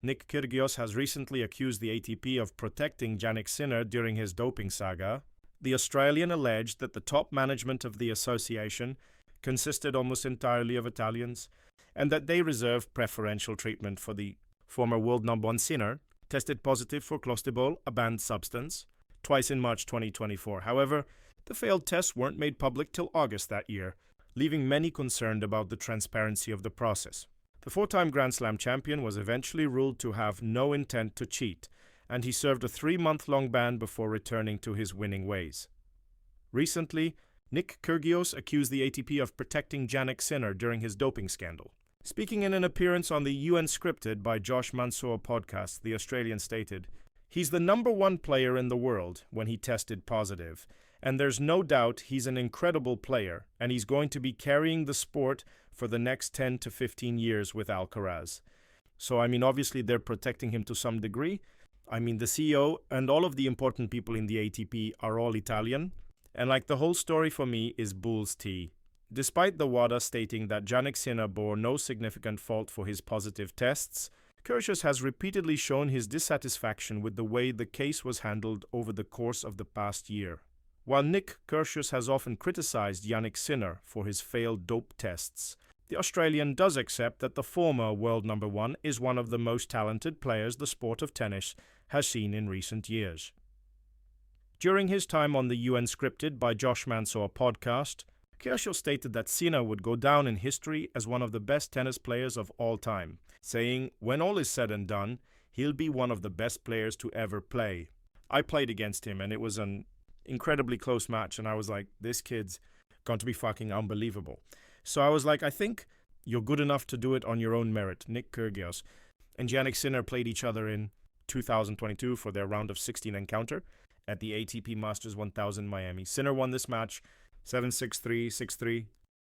Nick Kyrgios has recently accused the ATP of protecting Jannik Sinner during his doping saga. The Australian alleged that the top management of the association consisted almost entirely of Italians, and that they reserved preferential treatment for the former world number one Sinner, tested positive for clostebol, a banned substance, twice in March 2024. However, the failed tests weren't made public till August that year, leaving many concerned about the transparency of the process. The four-time Grand Slam champion was eventually ruled to have no intent to cheat, and he served a 3-month-long ban before returning to his winning ways. Recently, Nick Kyrgios accused the ATP of protecting Jannik Sinner during his doping scandal. Speaking in an appearance on the UN Scripted by Josh Mansour podcast, the Australian stated, "He's the number one player in the world when he tested positive, and there's no doubt he's an incredible player, and he's going to be carrying the sport for the next 10 to 15 years with Alcaraz." So, obviously they're protecting him to some degree. The CEO and all of the important people in the ATP are all Italian. And the whole story for me is bull's tea. Despite the WADA stating that Jannik Sinner bore no significant fault for his positive tests, Kyrgios has repeatedly shown his dissatisfaction with the way the case was handled over the course of the past year. While Nick Kyrgios has often criticized Jannik Sinner for his failed dope tests, the Australian does accept that the former world number one is one of the most talented players the sport of tennis has seen in recent years. During his time on the UN Scripted by Josh Mansour podcast, Kyrgios stated that Sinner would go down in history as one of the best tennis players of all time, saying, "When all is said and done, he'll be one of the best players to ever play." I played against him, and it was an incredibly close match, and I was like, this kid's going to be fucking unbelievable. So I was like, I think you're good enough to do it on your own merit, Nick Kyrgios. And Jannik Sinner played each other in 2022 for their round of 16 encounter at the ATP Masters 1000 Miami. Sinner won this match 7-6-3, 6-3,